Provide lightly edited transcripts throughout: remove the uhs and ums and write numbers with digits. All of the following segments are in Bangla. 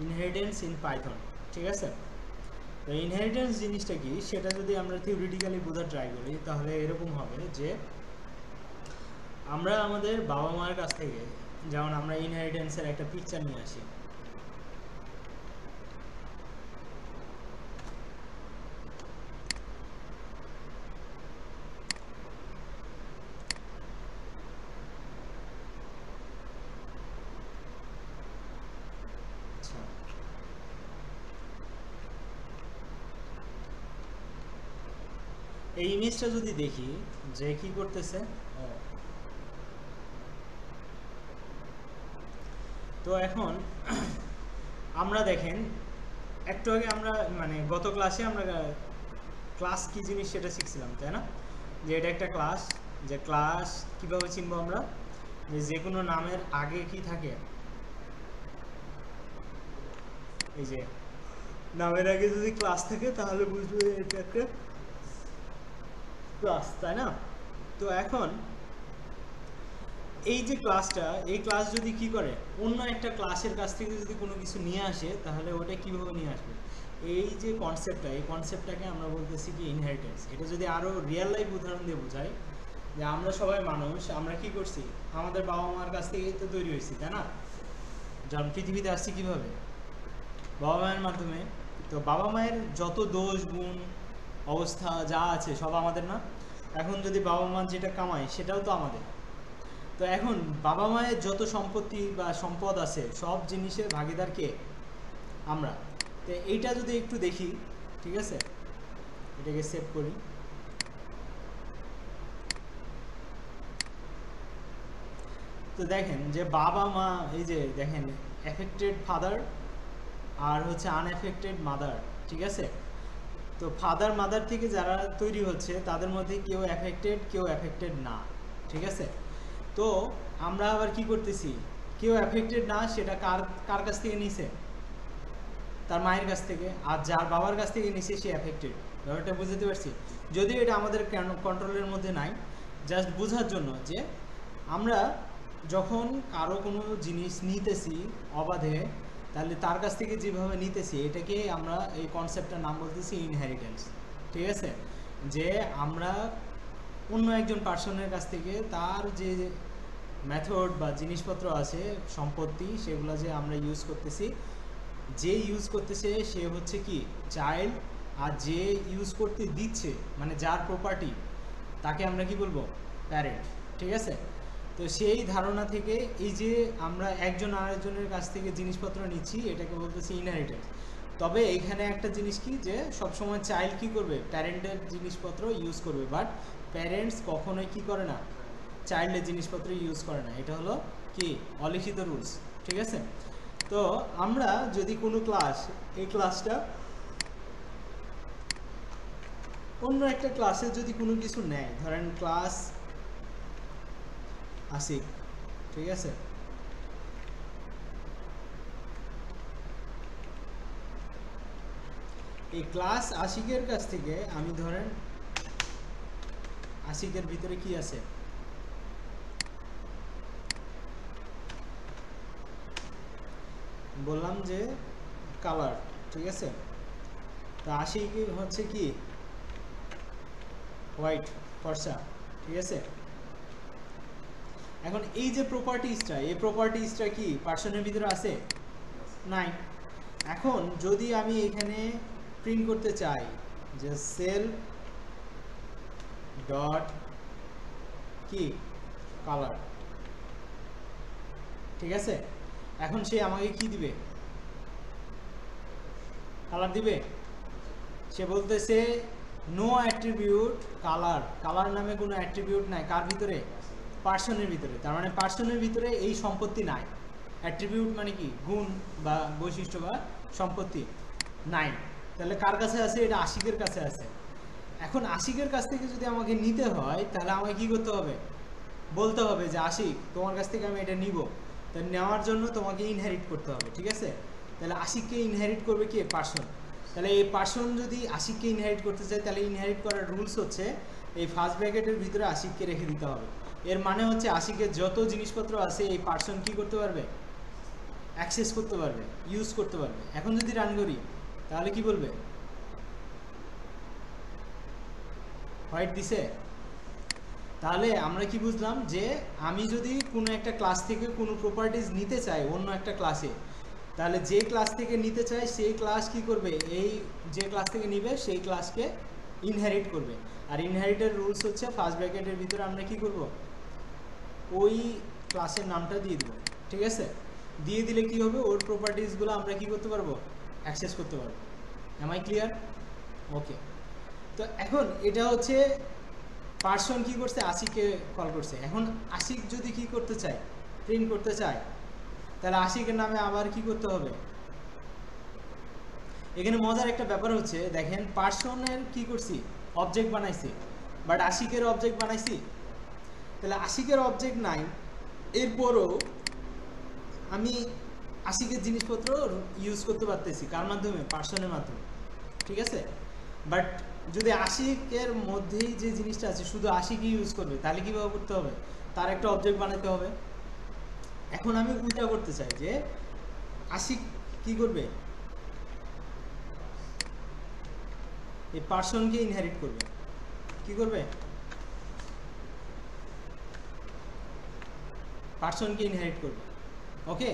ইনহেরিটেন্স ইন পাইথন, ঠিক আছে? তো ইনহেরিটেন্স জিনিসটা কি সেটা যদি আমরা থিওরিটিক্যালি বোঝার ট্রাই করি তাহলে এরকম হবে যে আমরা আমাদের বাবা মায়ের কাছ থেকে যেমন আমরা ইনহেরিটেন্সের একটা পিকচার নিয়ে আসি, এই ইমেজটা যদি দেখি যে কি করতেছে, তো এখন আমরা দেখেন একটু আগে আমরা মানে গত ক্লাসে আমরা ক্লাস কি জিনিস সেটা শিখছিলাম, তাই না? যে এটা একটা ক্লাস, যে ক্লাস কিভাবে চিনবো আমরা, যে কোনো নামের আগে কি থাকে, এই যে নামের আগে যদি ক্লাস থাকে তাহলে বুঝবে এটা একটা ক্লাস, তাই না? তো এখন এই যে ক্লাসটা, এই ক্লাস যদি কি করে অন্য একটা ক্লাসের কাছ থেকে যদি কোনো কিছু নিয়ে আসে তাহলে ওটা কিভাবে নিয়ে আসবে, এই যে কনসেপ্টটা, এই কনসেপ্টটাকে আমরা বলতেছি কি ইনহেরিটেন্স। এটা যদি আরও রিয়েল লাইফ উদাহরণ দিয়ে বোঝাই, যে আমরা সবাই মানুষ, আমরা কি করছি আমাদের বাবা মার কাছ থেকেই তো তৈরি হয়েছি, তাই না? যখন পৃথিবীতে আসছি কীভাবে, বাবা মায়ের মাধ্যমে। তো বাবা মায়ের যত দোষ গুণ অবস্থা যা আছে সব আমাদের না? এখন যদি বাবা মা যেটা কামায় সেটাও তো আমাদের। তো এখন বাবা মায়ের যত সম্পত্তি বা সম্পদ আছে সব জিনিসের ভাগিদার কে? আমরা। তো এইটা যদি একটু দেখি, ঠিক আছে, এটাকে সেভ করি। তো দেখেন যে বাবা মা, এই যে দেখেন এফেক্টেড ফাদার আর হচ্ছে আনএফেক্টেড মাদার, ঠিক আছে? তো ফাদার মাদার থেকে যারা তৈরি হচ্ছে তাদের মধ্যে কেউ এফেক্টেড না, ঠিক আছে? তো আমরা আবার কি করতেছি, কেউ এফেক্টেড না সেটা কার কাছ থেকে নিছে? তার মায়ের কাছ থেকে। আর যার বাবার কাছ থেকে নিছে সে এফেক্টেড। ব্যাপারটা বুঝতে পারছি? যদিও এটা আমাদের কন্ট্রোলের মধ্যে নাই, জাস্ট বোঝার জন্য যে আমরা যখন কারো কোনো জিনিস নিতেছি অবাধে, তাহলে তার কাছ থেকে যেভাবে নিতেছি এটাকে আমরা এই কনসেপ্টটার নাম বলতেছি ইনহেরিটেন্স, ঠিক আছে? যে আমরা অন্য একজন পার্সনের কাছ থেকে তার যে মেথড বা জিনিসপত্র আছে, সম্পত্তি, সেগুলো যে আমরা ইউজ করতেছি, যে ইউজ করতেছে সে হচ্ছে কি চাইল্ড, আর যে ইউজ করতে দিচ্ছে মানে যার প্রপার্টি তাকে আমরা কি বলবো, প্যারেন্ট, ঠিক আছে? তো সেই ধারণা থেকে এই যে আমরা একজন আরেকজনের কাছ থেকে জিনিসপত্র নিচ্ছি এটাকে বলতেছি ইনহেরিটেন্স। তবে এখানে একটা জিনিস কি, যে সবসময় চাইল্ড কি করবে, প্যারেন্টের জিনিসপত্র ইউজ করবে, বাট প্যারেন্টস কখনোই কি করে না, চাইল্ডের জিনিসপত্র ইউজ করে না। এটা হলো কি অলিখিত রুলস, ঠিক আছে? তো আমরা যদি কোনো ক্লাস, এই ক্লাসটা অন্য একটা ক্লাসে যদি কোনো কিছু নেয়, ধরেন ক্লাস আশিক, ঠিক আছে? এই ক্লাস আশিকের কাছ থেকে আমি ধরেন আশিকের ভিতরে কি আছে, বললাম যে কালার, ঠিক আছে? তো আশিক হচ্ছে কি হোয়াইট, ফর্সা, ঠিক আছে? এখন এই যে প্রপার্টিজটা, এই প্রপার্টিজটা কি পার্সনের ভিতরে আছে? নাই। এখন যদি আমি এখানে প্রিন্ট করতে চাই যে সেল ডট কি কালার, ঠিক আছে? এখন সে আমাকে কি দিবে, কালার দিবে। সে বলতেছে নো অ্যাট্রিবিউট কালার, কালার নামে কোনো অ্যাট্রিবিউট নাই কার ভিতরে, পার্সনের ভিতরে। তার মানে পার্সনের ভিতরে এই সম্পত্তি নাই। অ্যাট্রিবিউট মানে কি, গুণ বা বৈশিষ্ট্য বা সম্পত্তি নাই। তাহলে কার কাছে আছে, এটা আশিকের কাছে আছে। এখন আশিকের কাছ থেকে যদি আমাকে নিতে হয় তাহলে আমাকে কি করতে হবে, বলতে হবে যে আশিক তোমার কাছ থেকে আমি এটা নিব। তো নেওয়ার জন্য তোমাকে ইনহেরিট করতে হবে, ঠিক আছে? তাহলে আশিককে ইনহেরিট করবে কে, পার্সন। তাহলে এই পার্সন যদি আশিককে ইনহেরিট করতে চায় তাহলে ইনহেরিট করার রুলস হচ্ছে এই ফার্স্ট ব্র্যাকেটের ভিতরে আশিককে রেখে দিতে হবে। এর মানে হচ্ছে আশিকের যত জিনিসপত্র আছে এই পার্সন কি করতে পারবে, অ্যাক্সেস করতে পারবে, ইউজ করতে পারবে। এখন যদি রান করি তাহলে কি বলবে? হোয়াইট দিছে। তাহলে আমরা কি বুঝলাম যে আমি যদি কোনো একটা ক্লাস থেকে কোনো প্রপার্টিজ নিতে চাই অন্য একটা ক্লাসে, তাহলে যে ক্লাস থেকে নিতে চাই সেই ক্লাস কি করবে, এই যে ক্লাস থেকে নিবে সেই ক্লাসকে ইনহেরিট করবে। আর ইনহেরিটের রুলস হচ্ছে ফার্স্ট ব্র্যাকেটের ভিতরে আমরা কি করব, ওই ক্লাসের নামটা দিয়ে দেবো। ঠিক আছে, দিয়ে দিলে কি হবে, ওর প্রপার্টিজগুলো আমরা কি করতে পারবো, অ্যাক্সেস করতে পারবো। Am I clear? ওকে। তো এখন এটা হচ্ছে পার্সন কি করছে, আশিককে কল করছে। এখন আশিক যদি কি করতে চায়, প্রিন্ট করতে চায়, তাহলে আশিকের নামে আবার কি করতে হবে। এখানে মজার একটা ব্যাপার হচ্ছে, দেখেন পার্সনের কি করছি, অবজেক্ট বানাইছি, বাট আশিকের অবজেক্ট বানাইছি। তাহলে আশিকের অবজেক্ট নাই, এরপরও আমি আশিকের জিনিসপত্র ইউজ করতে পারতেছি কার মাধ্যমে, পার্সনের মাধ্যমে। ঠিক আছে, বাট যদি আশিকের মধ্যেই যে জিনিসটা আছে শুধু আশিকই ইউজ করবে, তাহলে কীভাবে করতে হবে, তার একটা অবজেক্ট বানাতে হবে। এখন আমি উল্টা করতে চাই যে আশিক কি করবে, এই পার্সনকে ইনহেরিট করবে। কি করবে, পার্সনকে ইনহেরিট করবে। ওকে,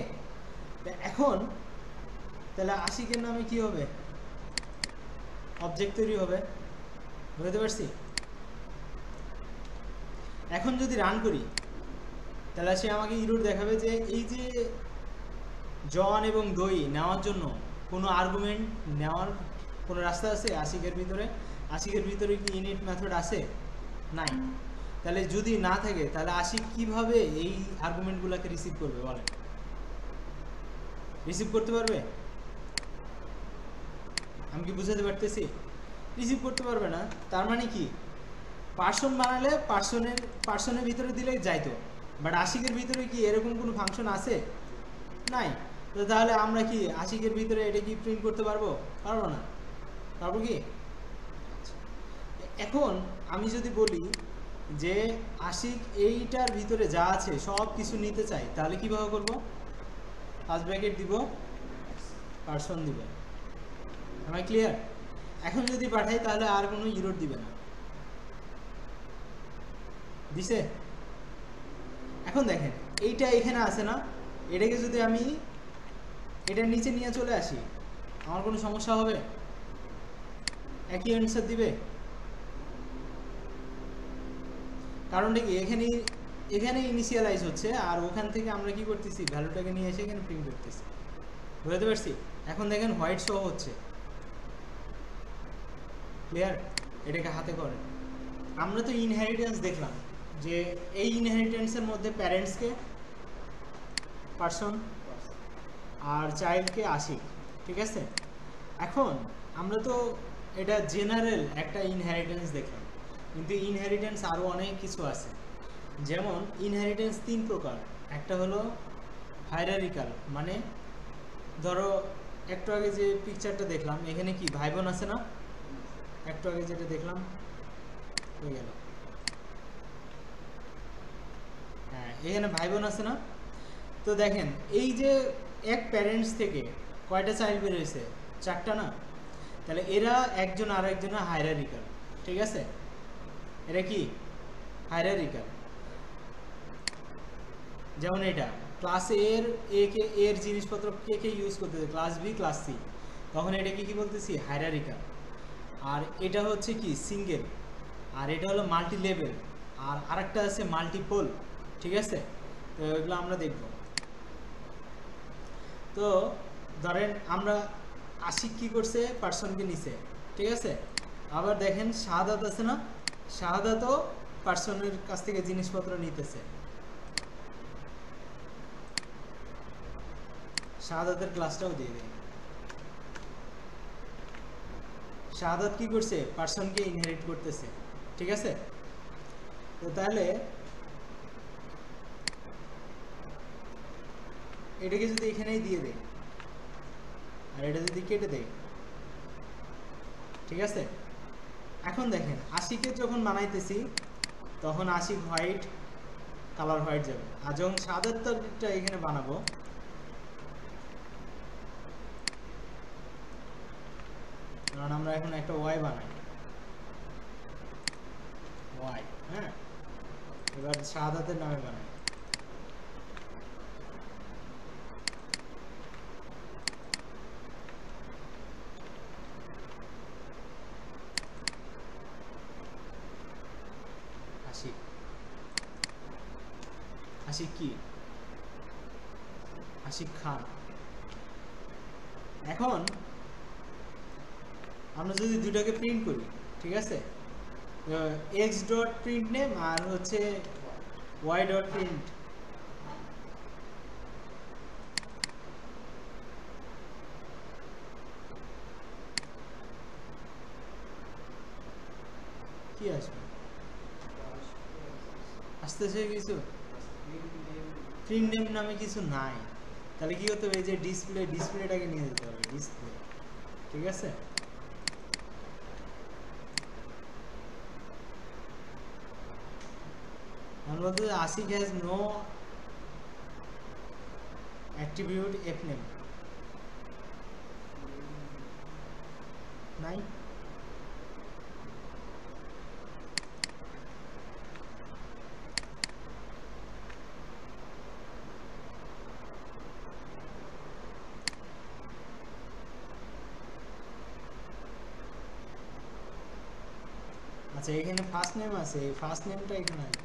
এখন তাহলে আশিকের নামে কি হবে, অবজেক্ট তৈরি হবে। বুঝতে পারছি? এখন যদি রান করি তাহলে সে আমাকে ইরর দেখাবে যে এই যে জন এবং দই নেওয়ার জন্য কোনো আর্গুমেন্ট নেওয়ার কোনো রাস্তা আছে আশিকের ভিতরে? আশিকের ভিতরে কি ইনিট মেথড আছে? নাই। তাহলে যদি না থাকে তাহলে আশিক কিভাবে এই আর্গুমেন্টগুলোকে রিসিভ করবে বলেন? রিসিভ করতে পারবে? আমি কি বুঝাতে পারতেছি? রিসিভ করতে পারবে না। তার মানে কি, পার্সন বানালে পার্সনের ভিতরে দিলে যাইতো, বাট আশিকের ভিতরে কি এরকম কোনো ফাংশন আছে? নাই। তো তাহলে আমরা কি আশিকের ভিতরে এটা কি প্রিন্ট করতে পারবো? পারবো না। পারবো কি? এখন আমি যদি বলি যে আশিক এইটার ভিতরে যা আছে সব কিছু নিতে চাই, তাহলে কিভাবে করব? ফার্স্ট ব্র্যাকেট দিব, পার্সন দিব। আমার ক্লিয়ার? এখন যদি পাঠাই তাহলে আর কোনো ইরর দিবে না। দিছে? এখন দেখেন এইটা এখানে আছে না, এটাকে যদি আমি এটার নিচে নিয়ে চলে আসি, আমার কোনো সমস্যা হবে? একই অ্যান্সার দিবে। কারণটা কি, এখানে ইনিশিয়ালাইজ হচ্ছে, আর ওখান থেকে আমরা কি করতেছি, ভ্যালুটাকে নিয়ে এসে এখানে প্রিন্ট করতেছি। বুঝতে পারছি? এখন দেখেন হোয়াইট শো হচ্ছে। ক্লিয়ার? এটাকে হাতে করেন। আমরা তো ইনহেরিটেন্স দেখলাম যে এই ইনহেরিটেন্সের মধ্যে প্যারেন্টসকে পার্সন আর চাইল্ডকে আশিক। ঠিক আছে, এখন আমরা তো এটা জেনারেল একটা ইনহেরিটেন্স দেখলাম, কিন্তু ইনহেরিটেন্স আরও অনেক কিছু আছে। যেমন ইনহেরিটেন্স 3 প্রকার। একটা হলো হায়ারার্কিক্যাল, মানে ধরো একটু আগে যে পিকচারটা দেখলাম এখানে কি ভাই বোন আছে না, একটু আগে যেটা দেখলাম হয়ে গেল, হ্যাঁ এখানে ভাই বোন আছে না। তো দেখেন এই যে এক প্যারেন্টস থেকে কয়টা চাইল্ড বের হয়েছে, 4টা না। তাহলে এরা একজন আর একজনের হায়ারার্কিক্যাল। ঠিক আছে, এরা কি হায়ারার্কিক্যাল। যেমন এটা ক্লাস এর জিনিসপত্র কে ইউজ করতেছে, ক্লাস বি ক্লাস সি, তখন এটাকে কি বলতেছি, হায়ারার্কিক্যাল। আর এটা হচ্ছে কি সিঙ্গেল, আর এটা হলো মাল্টি লেভেল, আর আরেকটা আছে মাল্টিপল। ঠিক আছে, তো এগুলো আমরা দেখব। তো ধরেন আমরা আশিক কি করছে, পার্সনকে নিছে। ঠিক আছে, আবার দেখেন শাহাদাত আছে না, শাহাদাতও পার্সনের কাছ থেকে জিনিসপত্র নিতেছে। শাহাদাতের ক্লাসটাও দিয়ে দেয়। শাহাদাত কি করছে, পার্সনকে ইনহেরিট করতেছে। ঠিক আছে, তো তাহলে এটাকে যদি এখানেই দিয়ে দেয় আর এটা যদি কেটে দেয়, ঠিক আছে। এখন দেখেন আশিকে যখন বানাইতেছি তখন আশিক হোয়াইট, কালার হোয়াইট যাবে, আর যখন শাহাদাতটা এখানে বানাবো কারণ আমরা এখন একটা ওয়াই বানাই, ওয়াই। হ্যাঁ, এবার শাহাদাতের নামে বানাই। আশিক, আশিক কি? আশিক খান। এখন আমরা যদি দুটাকে প্রিন্ট করি, ঠিক আছে, এক্স ডট প্রিন্ট নেম আর হচ্ছে ওয়াই ডট প্রিন্ট, কি আসবে? আসতেছে কিছু? প্রিন্ট নেম নামে কিছু নাই। তাহলে কি করতে হবে? এই যে ডিসপ্লেটাকে নিয়ে যেতে হবে, ডিসপ্লে। ঠিক আছে, আমরা বলতে Ashik has no attribute F name, নাই। আচ্ছা, এখানে ফার্স্ট নেম আছে, এই ফার্স্ট নেমটা এখানে আছে,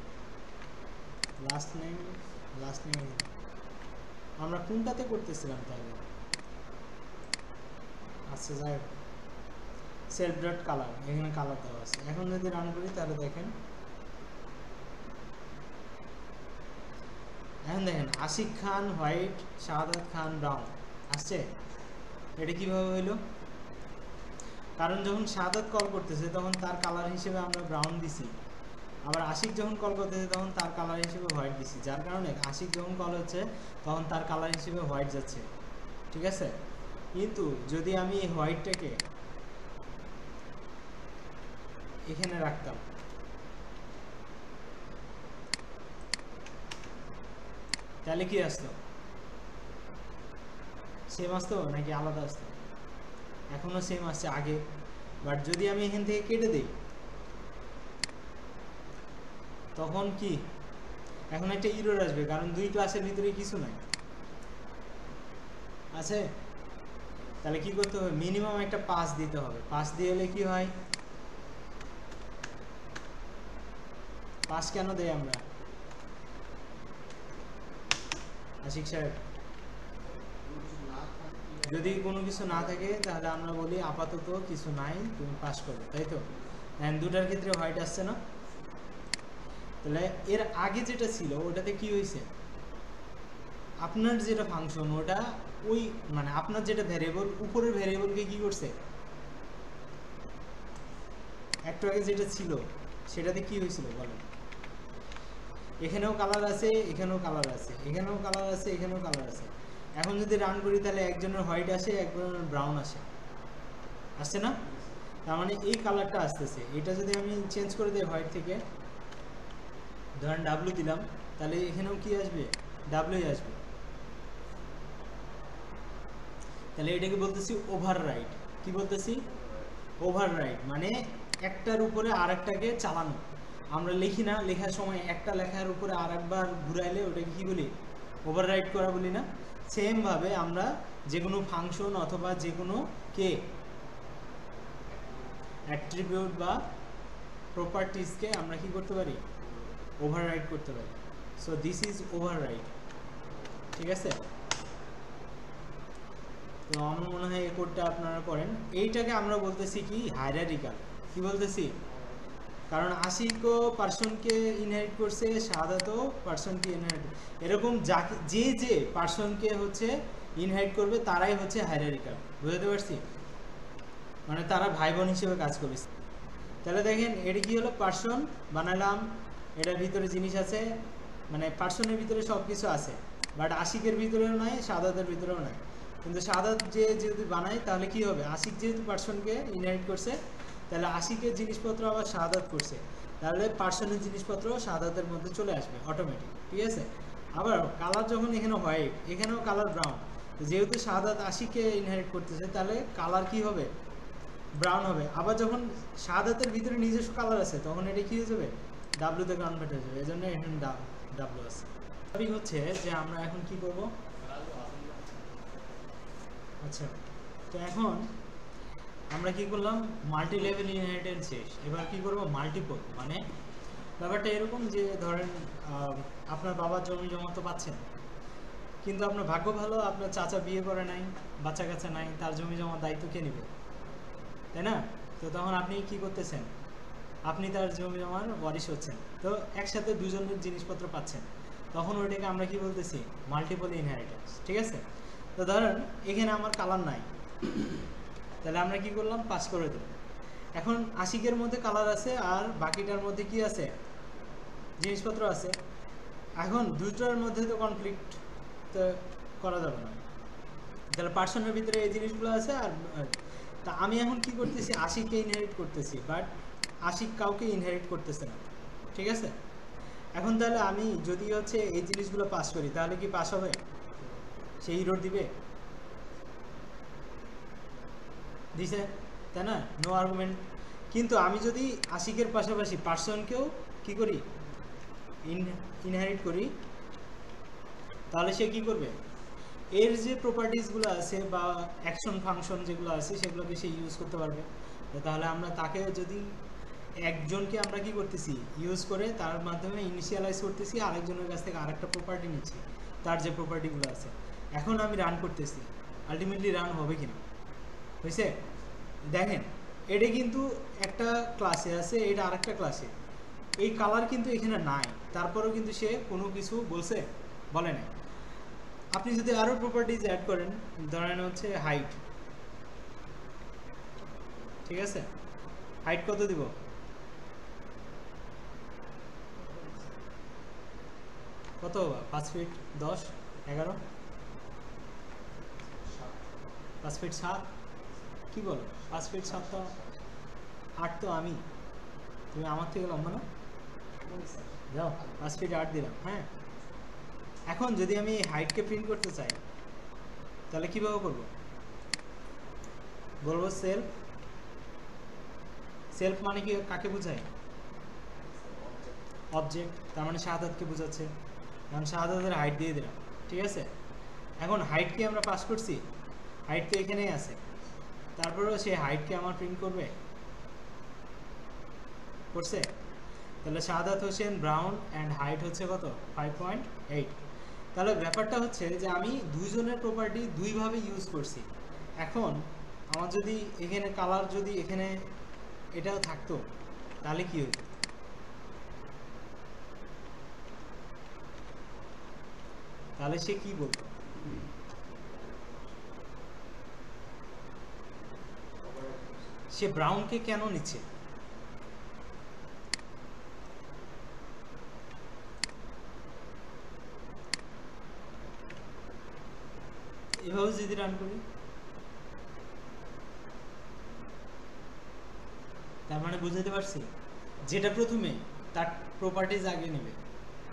লাস্ট নেম আমরা কোনটাতে করতেছিলাম তাহলে? আচ্ছা, যাই হোক, সেলফ ডট কালার, এখানে কালার দেওয়া আছে। এখন যদি রান করি তাহলে দেখেন, এখন দেখেন আশিক খান হোয়াইট, শাহাদাত খান ব্রাউন আসছে। এটা কিভাবে হইলো? কারণ যখন শাহাদাত কল করতেছে তখন তার কালার হিসেবে আমরা ব্রাউন দিছি, আবার আশিক যখন কল করতেছে তখন তার কালার হিসেবে হোয়াইট দিছি, যার কারণে আশিক যখন কল হচ্ছে তখন তার কালার হিসেবে হোয়াইট যাচ্ছে। ঠিক আছে, কিন্তু যদি আমি এই হোয়াইটটাকে এখানে রাখতাম, তাহলে কি আসতো? সেম আসতো নাকি আলাদা আসতো? এখনো সেম আসছে আগে, বাট যদি আমি এখান থেকে কেটে দিই তখন কি? এখন একটা ইরর আসবে, কারণ দুই ক্লাসের ভিতরে কিছু নাই আছে। তাহলে কি করতে হবে? মিনিমাম একটা পাস দিতে হবে। পাস দিয়ে হলে কি হয়? পাস কেন দেই আমরা? আশিক সাহেব, যদি কোনো কিছু না থাকে তাহলে আমরা বলি আপাতত কিছু নাই, তুমি পাস করো, তাই তো? দুটার ক্ষেত্রে হোয়াইট আসছে না? তাহলে এর আগে যেটা ছিল ওটাতে কি হয়েছে? আপনার যেটা ফাংশন ওটা ওই মানে আপনার যেটা ভ্যারিয়েবল, উপরের ভ্যারিয়েবলকে কি করছে? একটু আগে যেটা ছিল সেটাতে কি হয়েছিল বলেন? এখানেও কালার আছে, এখানেও কালার আছে, এখানেও কালার আছে, এখানেও কালার আছে। এখন যদি রান করি তাহলে একজনের হোয়াইট আসে, একজনের ব্রাউন আসে, আসছে না? তার মানে এই কালারটা আসতেছে। এটা যদি আমি চেঞ্জ করে দিই হোয়াইট থেকে, ধরেন ডাব্লিউ দিলাম, তাহলে এখানেও কি আসবে? ডাব্লিউই আসবে। তাহলে এটাকে বলতেছি ওভাররাইট। কি বলতেছি? ওভাররাইট মানে একটার উপরে আরেকটাকে চালানো। আমরা লিখি না, লেখার সময় একটা লেখার উপরে আরেকবার ঘুরাইলে ওটাকে কি বলি? ওভাররাইট করা বলি না? সেম ভাবে আমরা যে কোনো ফাংশন অথবা যে কোনো অ্যাট্রিবিউট বা প্রপার্টিজকে আমরা কি করতে পারি? ওভাররাইট করতে পারি। So this is overwrite. ঠিক আছে, তো আমার মনে হয় এই কোডটা আপনারা করেন। এইটাকে আমরা বলতেছি কি? হায়ারার্কিক্যাল। কি বলতেছি? কারণ আশিকও পার্সনকে ইনহেরিট করছে, শাহাদাতও পার্সনকে ইনহেরিট, এরকম যে যে পার্সনকে হচ্ছে ইনহেরিট করবে তারাই হচ্ছে হায়ারার্কিক্যাল। বুঝতে পারছি? মানে তারা ভাই বোন হিসেবে কাজ করেছে। তাহলে দেখেন এটা কি হলো? পার্সন বানালাম, এটার ভিতরে জিনিস আছে, মানে পার্সনের ভিতরে সব কিছু আছে, বাট আশিকের ভিতরেও নাই, শাহাদাতের ভিতরেও নাই। কিন্তু শাহাদাত যে যদি বানাই তাহলে কি হবে? আশিক যেহেতু পার্সনকে ইনহেরিট করছে, তাহলে আশিকের জিনিসপত্র আবার শাহাদাত করছে, তাহলে পার্সনের জিনিসপত্র শাহাদাতের মধ্যে চলে আসবে অটোমেটিক। ঠিক আছে, আবার কালার যখন এখানে হোয়াইট, এখানেও কালার ব্রাউন, যেহেতু শাহাদাত আশিককে ইনহেরিট করতেছে, তাহলে কালার কি হবে? ব্রাউন হবে। আবার যখন শাহাদাতের ভিতরে নিজস্ব কালার আছে তখন এটা কি হয়ে যাবে, ডাব্লুতে কনভার্ট হয়ে যাবে, এই জন্য এখানে ডাব্লু আছে। টপিক হচ্ছে যে আমরা এখন কি করব, আচ্ছা তো এখন আমরা কি করলাম, মাল্টি লেভেল ইনহেরিটেন্স শেষ, এবার কি করব মাল্টিপল। মানে ব্যাপারটা এরকম যে ধরেন আপনার বাবার জমি জমা তো পাচ্ছেন, কিন্তু আপনার ভাগ্য ভালো আপনার চাচা বিয়ে করে নাই, বাচ্চা কাচ্চা নাই, তার জমি জমার দায়িত্ব কে নেবে, তাই না? তো তখন আপনি কি করতেছেন, আপনি তার জমি জমার ওয়ারিশ হচ্ছেন, তো একসাথে দুজনের জিনিসপত্র পাচ্ছেন, তখন ওইটাকে আমরা কি বলতেছি, মাল্টিপল ইনহেরিটেন্স। ঠিক আছে, তো ধরেন এখানে আমার কালার নাই, তাহলে আমরা কি করলাম, পাস করে দিলাম। এখন আশিকের মধ্যে কালার আছে আর বাকিটার মধ্যে কি আছে, জিনিসপত্র আছে। এখন দুটোর মধ্যে তো কনফ্লিক্ট তো করা যাবে না, তাহলে পার্সনের ভিতরে এই জিনিসগুলো আছে। আর তা আমি এখন কি করতেছি, আশিককে ইনহেরিট করতেছি, বাট আশিক কাউকে ইনহেরিট করতেছে না। ঠিক আছে, এখন তাহলে আমি যদি হচ্ছে এই জিনিসগুলো পাস করি তাহলে কি পাস হবে, সেই হিরোর দিবে, দিছে, তাই না? No argument. কিন্তু আমি যদি আশিকের পাশাপাশি পার্সনকেও কি করি, ইনহেরিট করি, তাহলে সে কি করবে, এর যে প্রপার্টিসগুলো আছে বা অ্যাকশন ফাংশন যেগুলো আছে সেগুলোকে সে ইউজ করতে পারবে। তাহলে আমরা তাকে যদি একজনকে আমরা কি করতেছি, ইউজ করে তার মাধ্যমে ইনিশিয়ালাইজ করতেছি, আরেকজনের কাছ থেকে আরেকটা প্রপার্টি নিচ্ছি, তার যে প্রপার্টিগুলো আছে। এখন আমি রান করতেছি, আলটিমেটলি রান হবে কিনা, হয়েছে? দেখেন এটা কিন্তু একটা ক্লাসে আছে, এটা আরেকটা ক্লাসে, এই কালার কিন্তু এখানে নাই, তারপরেও কিন্তু সে কোনো কিছু বলছে, বলে না। আপনি যদি আরও প্রপার্টিজ অ্যাড করেন, ধরেন হচ্ছে হাইট, ঠিক আছে, হাইট কত দিব, কত, 5 ফিট 10, 11, 5 ফিট 7, কি বলো, 5 ফিট 7 তো 8 তো আমি, তুমি আমার থেকে লম্বা না, যাও 5 ফিট 8 দিলাম। হ্যাঁ, এখন যদি আমি হাইটকে প্রিন্ট করতে চাই তাহলে কীভাবে করবো, বলবো সেলফ, সেলফ মানে কি, কাকে বোঝায়, অবজেক্ট, তার মানে শাহাদাতকে বোঝাচ্ছে, কারণ শাহাদাতের হাইট দিয়ে দিলাম। ঠিক আছে, এখন হাইটকে আমরা পাস করছি, হাইট তো এখানেই আছে, তারপরেও সে হাইটকে আমার প্রিন্ট করবে, করছে। তাহলে Shahadat Hossain brown and height হচ্ছে কত, 5.8। তাহলে ব্যাপারটা হচ্ছে যে আমি দুইজনের প্রপার্টি দুইভাবে ইউজ করছি। এখন আমার যদি এখানে কালার যদি এখানে এটাও থাকতো তাহলে কি হতো, তাহলে সে কি বলতো, সে ব্রাউনকে কেন নিচ্ছে, এভাবে যদি রান করি তার মানে বুঝতে পারছি, যেটা প্রথমে তার প্রপার্টিজ আগে নেবে,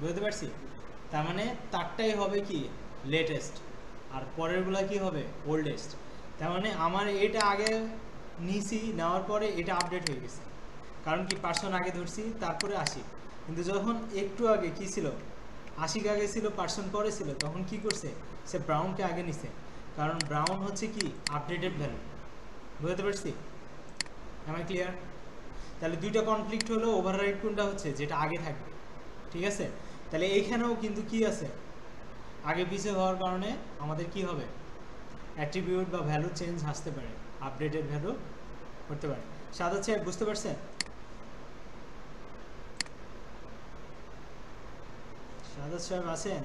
বুঝতে পারছি, তার মানে তারটাই হবে কি লেটেস্ট আর পরেরগুলা কি হবে ওল্ডেস্ট। তার মানে আমার এটা আগে নিছি, নেওয়ার পরে এটা আপডেট হয়ে গেছে, কারণ কি পার্সন আগে ধরছি তারপরে আশিক, কিন্তু যখন একটু আগে কি ছিল, আশিক আগে ছিল পার্সন পরে ছিল, তখন কি করছে, সে ব্রাউনকে আগে নিছে, কারণ ব্রাউন হচ্ছে কি আপডেটেড ভ্যালু, বুঝতে পারছি, আমার ক্লিয়ার? তাহলে দুইটা কনফ্লিক্ট হলো, ওভাররাইড কোনটা হচ্ছে, যেটা আগে থাকবে। ঠিক আছে, তাহলে এইখানেও কিন্তু কি আছে, আগে পিছিয়ে হওয়ার কারণে আমাদের কি হবে, অ্যাট্রিবিউট বা ভ্যালু চেঞ্জ আসতে পারে, আপডেটেড ভ্যালু করতে পারে। সাদা সাহেব বুঝতে পারছেন? সাদা সাহেব আছেন?